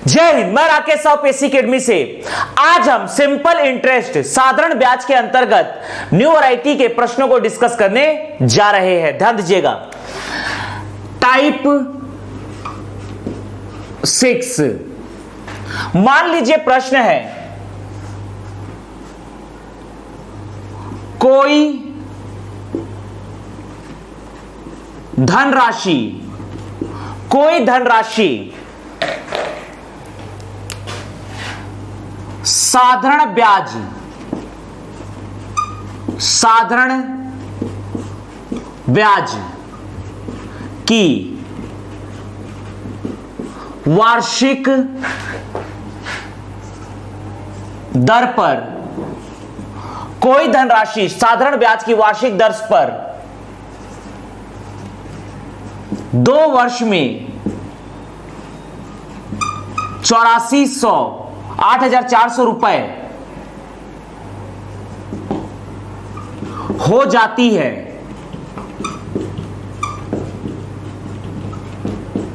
जय हिंद। मैं राकेश साहू पेसी अकेडमी से। आज हम सिंपल इंटरेस्ट साधारण ब्याज के अंतर्गत न्यू वैरायटी के प्रश्नों को डिस्कस करने जा रहे हैं। ध्यान दीजिएगा। टाइप 6, मान लीजिए प्रश्न है कोई धनराशि साधारण ब्याज की वार्षिक दर पर, कोई धनराशि साधारण ब्याज की वार्षिक दर पर 2 वर्ष में 8,400 रुपए हो जाती है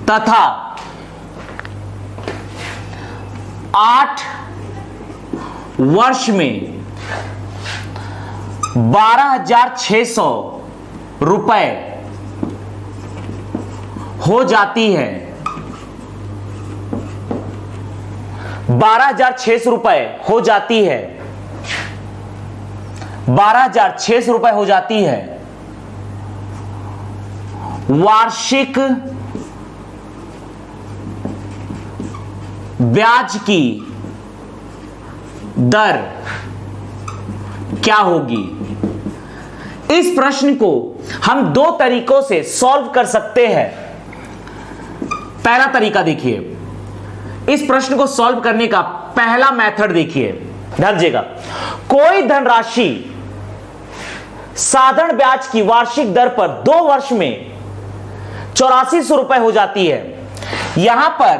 तथा 8 वर्ष में 12,600 रुपए हो जाती है, 12,600 रुपए हो जाती है, 12,600 रुपए हो जाती है वार्षिक ब्याज की दर क्या होगी? इस प्रश्न को हम 2 तरीकों से सॉल्व कर सकते हैं। पहला तरीका देखिए, इस प्रश्न को सॉल्व करने का पहला मेथड देखिए, ध्यान दीजिएगा। कोई धनराशि साधारण ब्याज की वार्षिक दर पर 2 वर्ष में 8,400 रुपए हो जाती है। यहां पर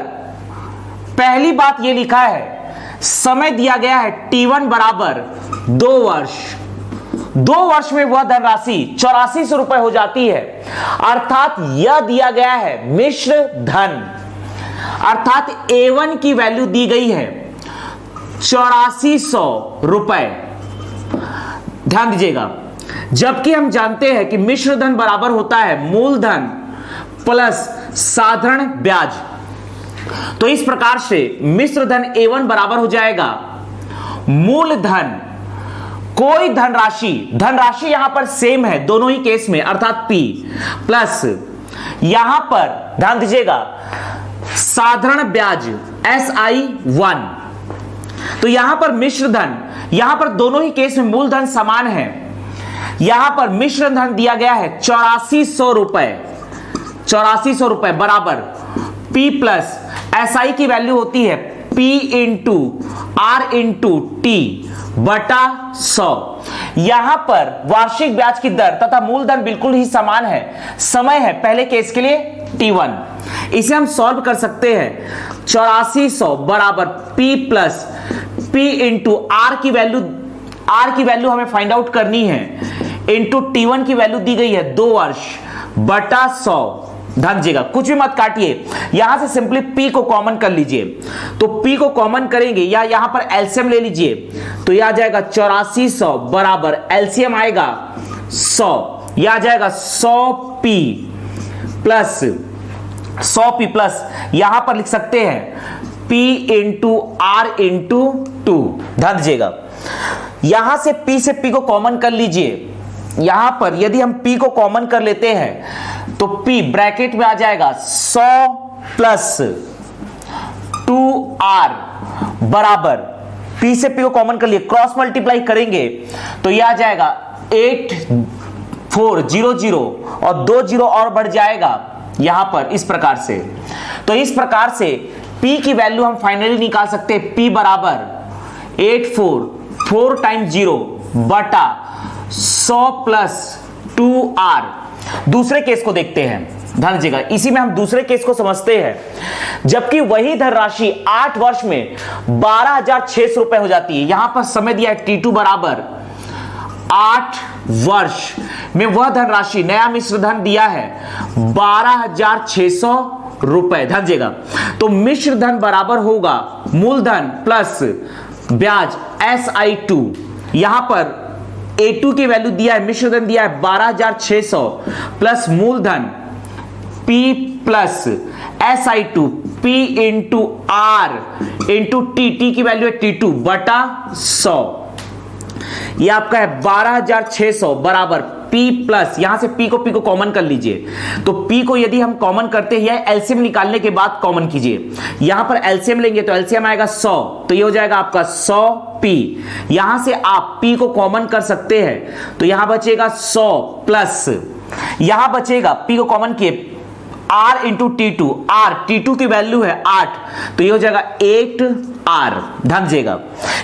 पहली बात यह लिखा है, समय दिया गया है T1 बराबर 2 वर्ष। 2 वर्ष में वह धनराशि 8,400 रुपए हो जाती है, अर्थात यह दिया गया है मिश्र धन, अर्थात A1 की वैल्यू दी गई है 8,400 रुपए। ध्यान दीजिएगा, जबकि हम जानते हैं कि मिश्र धन बराबर होता है मूलधन प्लस साधारण ब्याज। तो इस प्रकार से मिश्र धन A1 बराबर हो जाएगा मूलधन, कोई धनराशि यहां पर सेम है दोनों ही केस में, अर्थात P प्लस यहां पर ध्यान दीजिएगा साधारण ब्याज SI1। तो यहां पर मिश्र धन, यहां पर दोनों ही केस में मूलधन समान है, यहां पर मिश्र धन दिया गया है 8,400 रुपए बराबर P प्लस SI की वैल्यू होती है P into R into T बटा 100। यहां पर वार्षिक ब्याज की दर तथा मूलधन बिल्कुल ही समान है, समय है पहले केस के लिए T1। इसे हम सॉल्व कर सकते हैं। 8,400 बराबर P plus P into R की वैल्यू हमें फाइंड आउट करनी है, इंटू T1 की वैल्यू दी गई है 2 वर्ष बटा 100। ध्यान दीजिएगा, कुछ भी मत काटिए, यहां से सिंपली P को कॉमन कर लीजिए। तो P को कॉमन करेंगे या यहां पर एलसीएम ले लीजिए, तो यह आ जाएगा 8,400 बराबर एलसीएम आएगा 100, यह आ जाएगा 100P प्लस यहां पर लिख सकते हैं P इंटू R इंटू 2। ध्यान दीजिएगा, यहां से P से P को कॉमन कर लीजिए। यहां पर यदि हम P को कॉमन कर लेते हैं तो P ब्रैकेट में आ जाएगा 100 प्लस 2R बराबर, P से P को कॉमन कर लिए, क्रॉस मल्टीप्लाई करेंगे तो यह आ जाएगा 8400 और 2 0 और बढ़ जाएगा यहां पर इस प्रकार से। तो इस प्रकार से P की वैल्यू हम फाइनली निकाल सकते हैं, P बराबर 4 टाइम्स 0 बटा 100 प्लस 2R। दूसरे केस को देखते हैं, ध्यान दीजिएगा, इसी में हम दूसरे केस को समझते हैं। जबकि वही धनराशि 8 वर्ष में 12,600 रुपए हो जाती है। यहां पर समय दिया है T2 बराबर 8 वर्ष में वह धनराशि, नया मिश्र धन दिया है 12,600 रुपए। ध्यान दीजिएगा, तो मिश्र धन बराबर होगा मूलधन प्लस ब्याज SI2। यहां पर A2 की वैल्यू दिया है, मिश्र धन दिया है 12,600 प्लस मूलधन P plus SI2 P into R into T की वैल्यू है T2 बटा 100। यह आपका है 12,600 बराबर P प्लस, यहां से P को कॉमन कर लीजिए, तो P को यदि हम कॉमन करते हैं एलसीएम निकालने के बाद कॉमन कीजिए। यहां पर एलसीएम लेंगे तो एलसीएम आएगा 100, तो ये हो जाएगा आपका 100P। यहां से आप P को कॉमन कर सकते हैं, तो यहां बचेगा 100 प्लस, यहां बचेगा P को कॉमन किए R into T2, R T2 की वैल्यू है 8, तो ये हो जाएगा 8R। ध्यान दीजिएगा,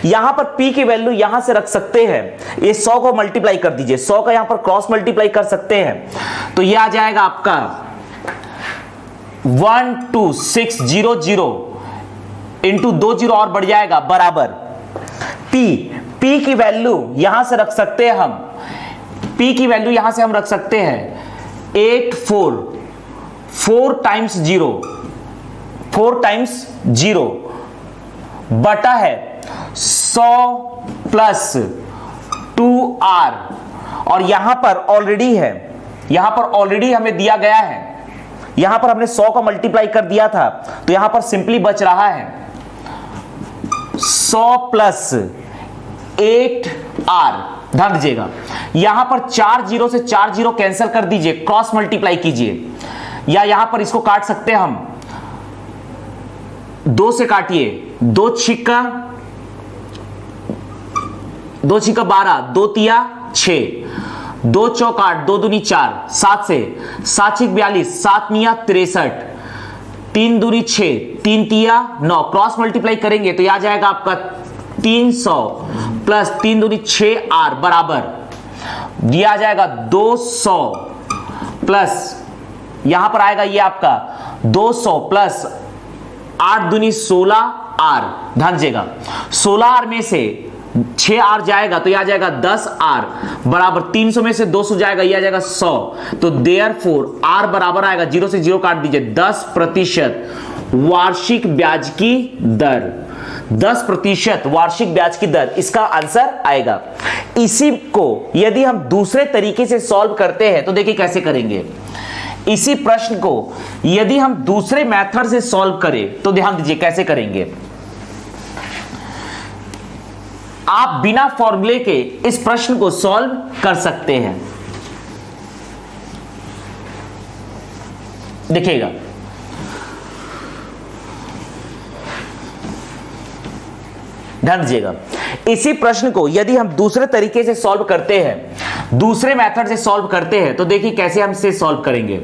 यहां पर P की वैल्यू यहां से रख सकते हैं, ये 100 को मल्टीप्लाई कर दीजिए, 100 का यहां पर क्रॉस मल्टीप्लाई कर सकते हैं, तो ये आ जाएगा आपका 12600 इंटू 20 और बढ़ जाएगा बराबर P की वैल्यू यहां से रख सकते हैं हम, P की वैल्यू यहां से हम रख सकते हैं 4 टाइम्स 0 बटा है 100 प्लस 2R, और यहां पर ऑलरेडी है, यहां पर ऑलरेडी हमें दिया गया है, यहां पर हमने 100 का मल्टीप्लाई कर दिया था, तो यहां पर सिंपली बच रहा है 100 प्लस 8R। ध्यान दीजिएगा, यहां पर 4 0 से 4 0 कैंसिल कर दीजिए, क्रॉस मल्टीप्लाई कीजिए, या यहां पर इसको काट सकते हैं हम, 2 से काटिए, 2 छिक्का 12, 2 तिया 6, 2 चौक 8, 2 दूनी 4, 7 से 7 छिक 42, 7 निया 63, 3 दूनी 6, 3 तिया 9, क्रॉस मल्टीप्लाई करेंगे तो यह आ जाएगा आपका 300 प्लस 3 दूनी 6R बराबर, यह आ जाएगा 200 प्लस, यहां पर आएगा ये आपका 200 प्लस 8 दूनी 16R। ध्यान दीजिएगा, 16R में से 6R जाएगा तो यह आ जाएगा 10R बराबर 300 में से 200 जाएगा, यह आ जाएगा 100, तो देयरफॉर R बराबर आएगा 0 से 0 काट दीजिए 10% वार्षिक ब्याज की दर, 10% वार्षिक ब्याज की दर इसका आंसर आएगा। इसी को यदि हम दूसरे तरीके से सॉल्व करते हैं तो देखिए कैसे करेंगे। इसी प्रश्न को यदि हम दूसरे मेथड से सॉल्व करें तो ध्यान दीजिए कैसे करेंगे। आप बिना फॉर्मूले के इस प्रश्न को सॉल्व कर सकते हैं। देखिएगा, ध्यान दीजिएगा, इसी प्रश्न को यदि हम दूसरे तरीके से सॉल्व करते हैं, दूसरे मेथड से सॉल्व करते हैं तो देखिए कैसे हम इसे सॉल्व करेंगे।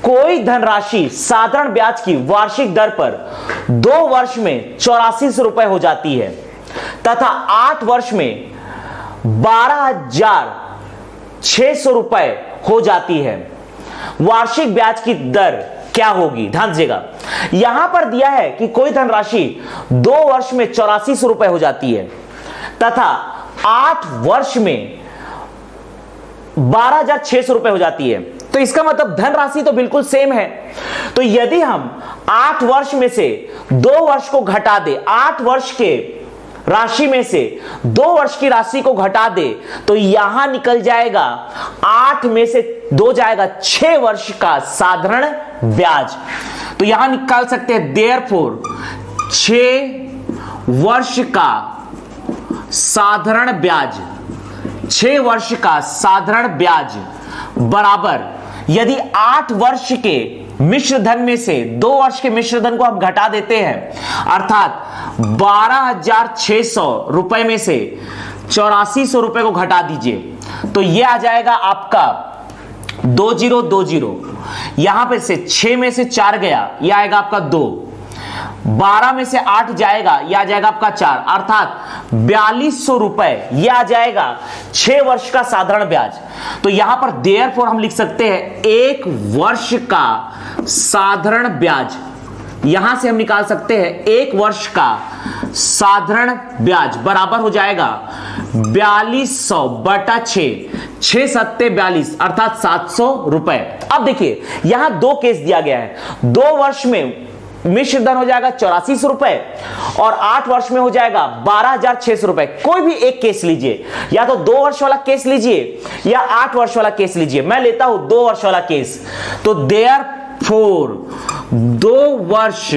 कोई धनराशि साधारण ब्याज की वार्षिक दर पर 2 वर्ष में 8400 रुपए हो जाती है तथा 8 वर्ष में 12,600 रुपए हो जाती है, वार्षिक ब्याज की दर क्या होगी। ध्यान दीजिएगा, यहां पर दिया है कि कोई धनराशि 2 वर्ष में 8400 रुपए हो जाती है तथा 8 वर्ष में 12,600 रुपए हो जाती है, तो इसका मतलब धनराशि तो बिल्कुल सेम है। तो यदि हम 8 वर्ष में से 2 वर्ष को घटा दे, 8 वर्ष के राशि में से 2 वर्ष की राशि को घटा दे तो यहां निकल जाएगा 8 में से 2 जाएगा 6 वर्ष का साधारण ब्याज। तो यहां निकाल सकते हैं देयरफॉर 6 वर्ष का साधारण ब्याज, 6 वर्ष का साधारण ब्याज बराबर, यदि 8 वर्ष के मिश्र धन में से 2 वर्ष के मिश्र धन को हम घटा देते हैं, अर्थात 12,600 रुपए में से 8400 रुपए को घटा दीजिए तो यह आ जाएगा आपका 2020, यहां पे से 6 में से 4 गया, यह आएगा आपका 2, 12 में से 8 जाएगा, यह आ जाएगा आपका 4, अर्थात 4200 रुपए यह आ जाएगा 6 वर्ष का साधारण ब्याज। तो यहां पर देयरफॉर हम लिख सकते हैं 1 वर्ष का साधारण ब्याज, यहां से हम निकाल सकते हैं 1 वर्ष का साधारण ब्याज बराबर हो जाएगा 4200 बटा 6, 6 सत्ते 42 अर्थात 700 रुपए। अब देखिए यहां दो केस दिया गया है, 2 वर्ष में मिश्र धन हो जाएगा 8400 रुपए और 8 वर्ष में हो जाएगा 12600 रुपए। कोई भी एक केस लीजिए, या तो 2 वर्ष वाला केस लीजिए या 8 वर्ष वाला केस लीजिए। मैं लेता हूं 2 वर्ष वाला केस। तो देयरफॉर 2 वर्ष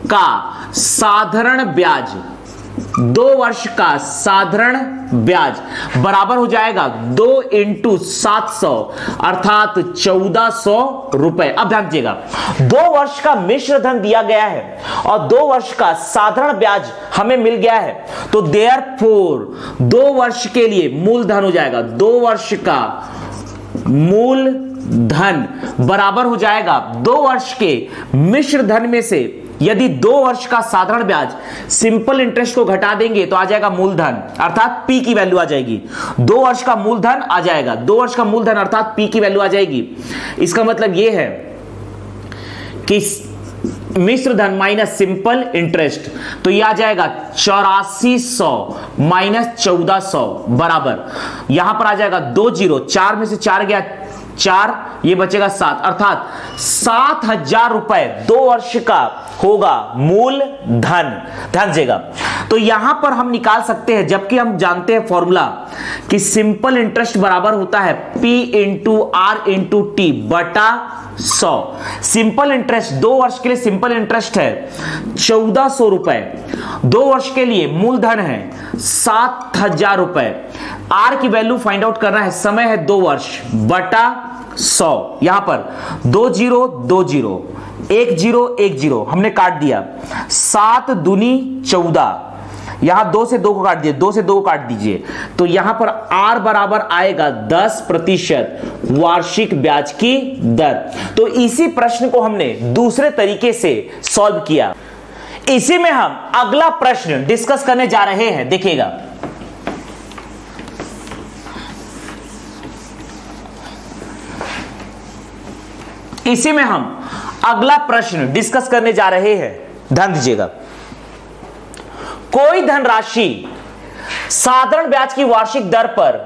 का साधारण ब्याज, 2 वर्ष का साधारण ब्याज बराबर हो जाएगा 2 × 700 अर्थात 1400 रुपए। अब ध्यान दीजिएगा, 2 वर्ष का मिश्र धन दिया गया है और 2 वर्ष का साधारण ब्याज हमें मिल गया है। तो देयरफॉर 2 वर्ष के लिए मूल धन हो जाएगा, 2 वर्ष का मूल धन बराबर हो जाएगा 2 वर्ष के मिश्र धन में से यदि 2 वर्ष का साधारण ब्याज सिंपल इंटरेस्ट को घटा देंगे तो आ जाएगा मूलधन, अर्थात P की वैल्यू आ जाएगी। 2 वर्ष का मूलधन आ जाएगा, 2 वर्ष का मूलधन अर्थात P की वैल्यू आ जाएगी। इसका मतलब यह है कि मिश्र धन माइनस सिंपल इंटरेस्ट, तो यह आ जाएगा 8400 माइनस 1400 बराबर, यहां पर आ जाएगा 2 0, 4 में से 4 गया 4, ये बचेगा 7 अर्थात 7000 रुपए 2 वर्ष का होगा मूल धन। ध्यान दीजिएगा, तो यहां पर हम निकाल सकते हैं, जबकि हम जानते हैं फॉर्मूला कि सिंपल इंटरेस्ट बराबर होता है P × R × T बटा 100। सिंपल इंटरेस्ट 2 वर्ष के लिए सिंपल इंटरेस्ट है 1400 रुपए, 2 वर्ष के लिए मूलधन है 7000 रुपए। R की वैल्यू फाइंड आउट करना है, समय है 2 वर्ष बटा 100। यहां पर 2 0 2 0 1 0 1 0 हमने काट दिया, 7 दूनी 14, यहां 2 से 2 को काट दिए, 2 से 2 को काट दीजिए, तो यहां पर R बराबर आएगा 10% वार्षिक ब्याज की दर। तो इसी प्रश्न को हमने दूसरे तरीके से सॉल्व किया। इसी में हम अगला प्रश्न डिस्कस करने जा रहे हैं, देखिएगा। इसी में हम अगला प्रश्न डिस्कस करने जा रहे हैं, ध्यान दीजिएगा। कोई धनराशि साधारण ब्याज की वार्षिक दर पर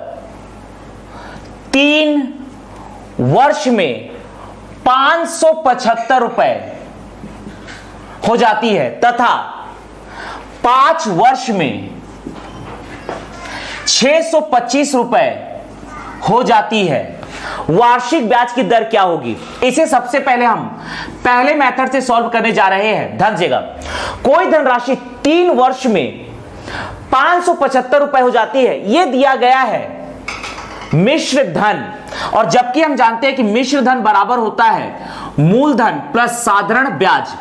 3 वर्ष में 575 रुपए हो जाती है तथा 5 वर्ष में 625 रुपए हो जाती है, वार्षिक ब्याज की दर क्या होगी? इसे सबसे पहले हम पहले मेथड से सॉल्व करने जा रहे हैं। ध्यान दीजिएगा, कोई धनराशि 3 वर्ष में 575 रुपए हो जाती है, यह दिया गया है मिश्र धन, और जबकि हम जानते हैं कि मिश्र धन बराबर होता है मूलधन प्लस साधारण ब्याज,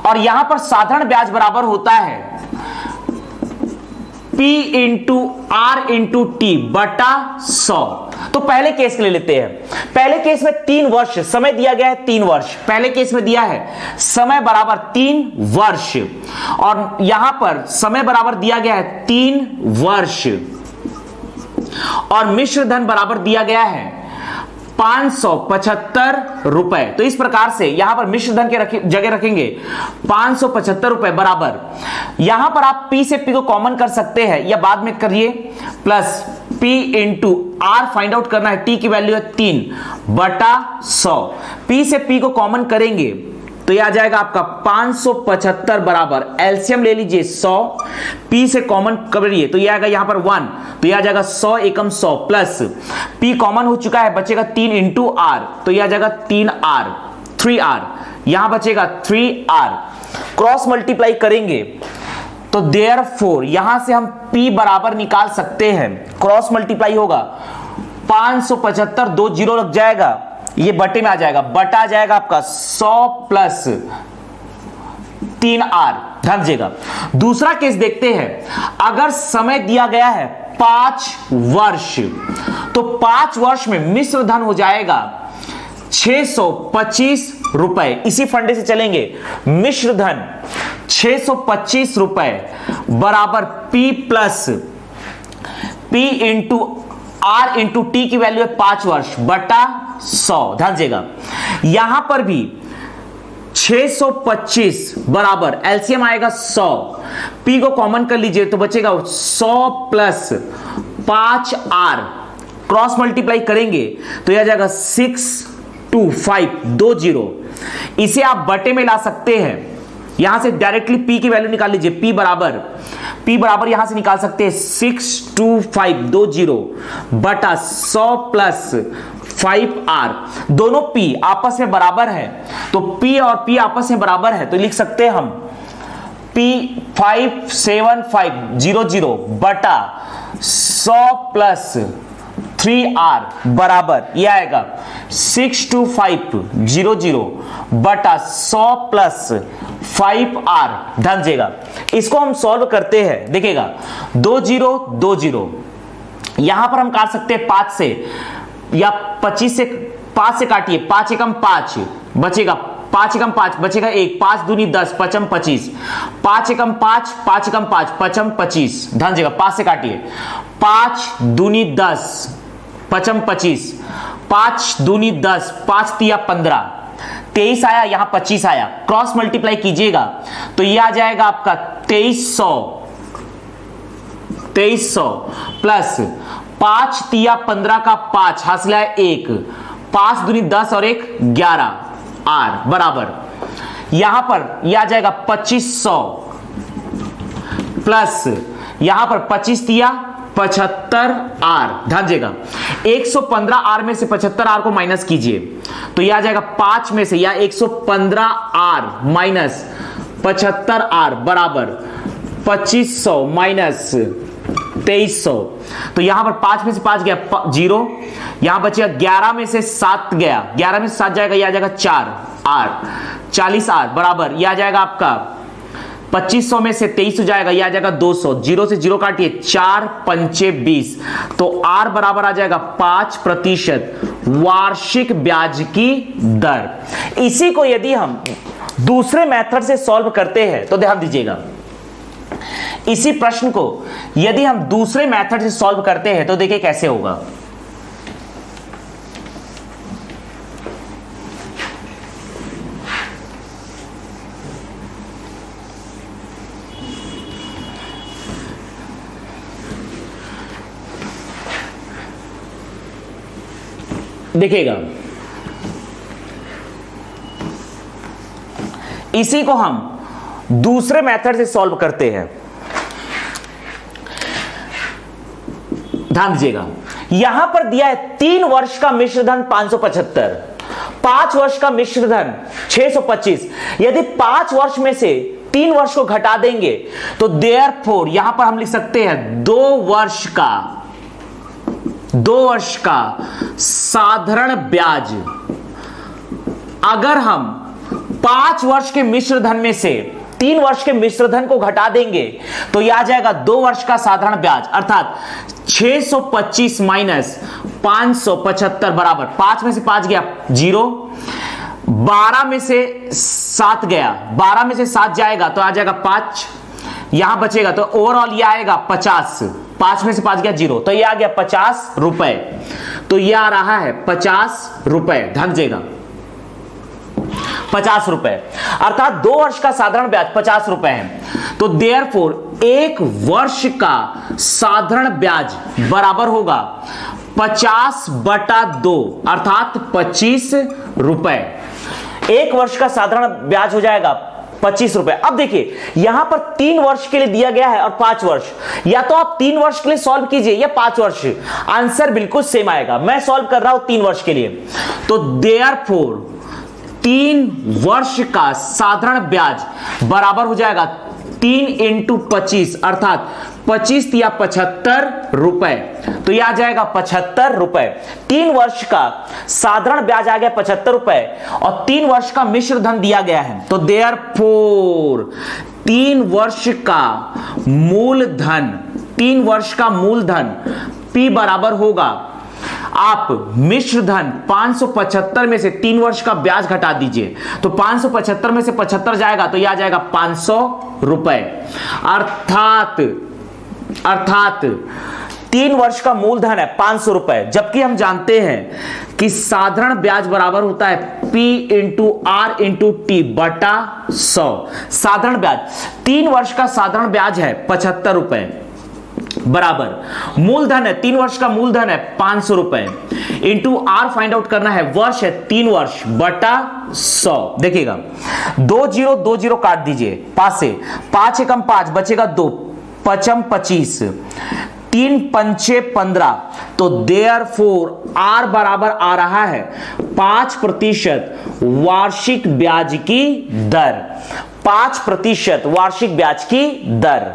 और यहां पर साधारण ब्याज बराबर होता है P × R × T बटा 100। तो पहले केस के लिए लेते हैं। पहले केस में 3 वर्ष समय दिया गया है, 3 वर्ष पहले केस में दिया है, समय बराबर 3 वर्ष, और यहां पर समय बराबर दिया गया है 3 वर्ष, और मिश्र धन बराबर दिया गया है 575 रुपए। तो इस प्रकार से यहां पर मिश्र धन के जगह रखेंगे 575 रुपए बराबर, यहां पर आप P से P को कॉमन कर सकते हैं या बाद में करिए, plus P × R find out करना है, T की वैल्यू है 3 बटा 100। P से P को कॉमन करेंगे तो यह आ जाएगा आपका 575 बराबर, एलसीएम ले लीजिए 100, P से कॉमन करिए तो यह आएगा यहां पर 1, तो यह आ जाएगा 100 एकम 100 प्लस P कॉमन हो चुका है, बचेगा 3 × R, तो यह आ जाएगा 3R, 3R, यहां बचेगा 3R, क्रॉस मल्टीप्लाई करेंगे तो देयरफॉर यहां से हम P बराबर निकाल सकते हैं, क्रॉस मल्टीप्लाई होगा 575, 2 0 लग जाएगा, ये बटे में आ जाएगा, बटा आ जाएगा आपका 100 प्लस 3R। ध्यान दीजिएगा, दूसरा केस देखते हैं। अगर समय दिया गया है 5 वर्ष, तो 5 वर्ष में मिश्र धन हो जाएगा 625 रुपए। इसी फंडे से चलेंगे, मिश्र धन 625 रुपए बराबर P plus P × R × T की वैल्यू है 5 वर्ष बटा 100। ध्यान दीजिएगा, यहां पर भी 625 बराबर एलसीएम आएगा 100, P को कॉमन कर लीजिए तो बचेगा 100 प्लस 5R, क्रॉस मल्टीप्लाई करेंगे तो यह आ जाएगा 62520। इसे आप बटे में ला सकते हैं, यहां से डायरेक्टली p की वैल्यू निकाल लीजिए। p बराबर यहां से निकाल सकते हैं 62520 बटा 100 प्लस 5r। दोनों p आपस में बराबर है, तो p और p आपस में बराबर है तो लिख सकते हैं हम p 57500 बटा 100 प्लस 3r बराबर यह आएगा 62500 बटा 100 प्लस 5r। ध्यान दीजिएगा, इसको हम सॉल्व करते हैं। देखिएगा 2020 यहां पर हम काट सकते हैं 5 से या 25 से, 5 से काटिए, 5 एकम 5 बचेगा, 5 एकम 5 बचेगा 1, 5 दूनी 10, 5 25, 5 एकम 5, 5 एकम 5, 5 25। ध्यान दीजिएगा 5 से काटिए, 5 दूनी 10, 5 25, 5 दूनी 10, 5 तिया 15, 23 आया, यहां 25 आया, क्रॉस मल्टीप्लाई कीजिएगा तो यह आ जाएगा आपका 2300 प्लस 5 तिया 15 का 5 हासिल है 1, 5 दूनी 10 और 1 11 r बराबर यहां पर यह आ जाएगा 2500 प्लस यहां पर 25 तिया 75 r। ध्यान दीजिएगा 115 r में से 75 r को माइनस कीजिए तो यह आ जाएगा 5 में से या 115 r माइनस 75 r बराबर 2500 माइनस 2300। तो यहां पर 5 में से 5 गया 0, यहां बचेगा 11 में से 7 गया, 11 में से 7 जाएगा, यह आ जाएगा 4 r 40 r बराबर यह आ जाएगा आपका 2500 में से 2300 जाएगा, यह आ जाएगा 200, 0 से 0 काटिए, 4 पंचे 20, तो r बराबर आ जाएगा 5% वार्षिक ब्याज की दर। इसी को यदि हम दूसरे मेथड से सॉल्व करते हैं तो ध्यान दीजिएगा, इसी प्रश्न को यदि हम दूसरे मेथड से सॉल्व करते हैं तो देखिए कैसे होगा। देखिएगा इसी को हम दूसरे मेथड से सॉल्व करते हैं। ध्यान दीजिएगा यहां पर दिया है 3 वर्ष का मिश्रधन 575, 5 वर्ष का मिश्रधन 625। यदि 5 वर्ष में से 3 वर्ष को घटा देंगे तो देयरफॉर यहां पर हम लिख सकते हैं 2 वर्ष का साधारण ब्याज। अगर हम 5 वर्ष के मिश्रधन में से 3 वर्ष के मिश्रधन को घटा देंगे तो यह आ जाएगा 2 वर्ष का साधारण ब्याज, अर्थात 625 माइनस 575 बराबर 5 में से 5 गया 0, 12 में से 7 गया, 12 में से 7 जाएगा तो आ जाएगा 5, यहां बचेगा तो ओवरऑल यह आएगा 50, 5 में से 5 गया 0, तो यह आ गया 50 रुपए। तो यह आ रहा है 50 रुपए। ध्यान दीजिएगा 50 रुपए, अर्थात 2 वर्ष का साधारण ब्याज 50 रुपए है। तो देयरफॉर 1 वर्ष का साधारण ब्याज बराबर होगा 50/2 अर्थात 25 रुपए। 1 वर्ष का साधारण ब्याज हो जाएगा 25 रुपए। अब देखिए यहां पर 3 वर्ष के लिए दिया गया है और 5 वर्ष, या तो आप 3 वर्ष के लिए सॉल्व कीजिए या 5 वर्ष, आंसर बिल्कुल सेम आएगा। मैं सॉल्व कर रहा हूं 3 वर्ष के लिए, तो देयरफॉर 3 वर्ष का साधारण ब्याज बराबर हो जाएगा 3 × 25 अर्थात 25 या 75 रुपए। तो यह आ जाएगा 75 रुपए। 3 वर्ष का साधारण ब्याज आ गया 75 रुपए और 3 वर्ष का मिश्र धन दिया गया है। तो देयरफॉर 3 वर्ष का मूलधन, 3 वर्ष का मूलधन P बराबर होगा, आप मिश्र धन 575 में से 3 वर्ष का ब्याज घटा दीजिए तो 575 में से 75 जाएगा तो यह आ जाएगा 500 रुपए। अर्थात 3 वर्ष का मूलधन है 500 रुपए, जबकि हम जानते हैं कि साधारण ब्याज बराबर होता है P × R × T बटा 100। साधारण ब्याज 3 वर्ष का साधारण ब्याज है 75 रुपए, बराबर मूलधन है 3 वर्ष का मूलधन है 500 रुपए इंटू आर फाइंड आउट करना है, वर्ष है 3 वर्ष बटा 100। देखिएगा 20 काट दीजिए, 5 से 5 एकम 5 बचेगा 2, 5 25, 3 पंचे 15, तो देयरफॉर आर बराबर आ रहा है 5% वार्षिक ब्याज की दर, 5% वार्षिक ब्याज की दर।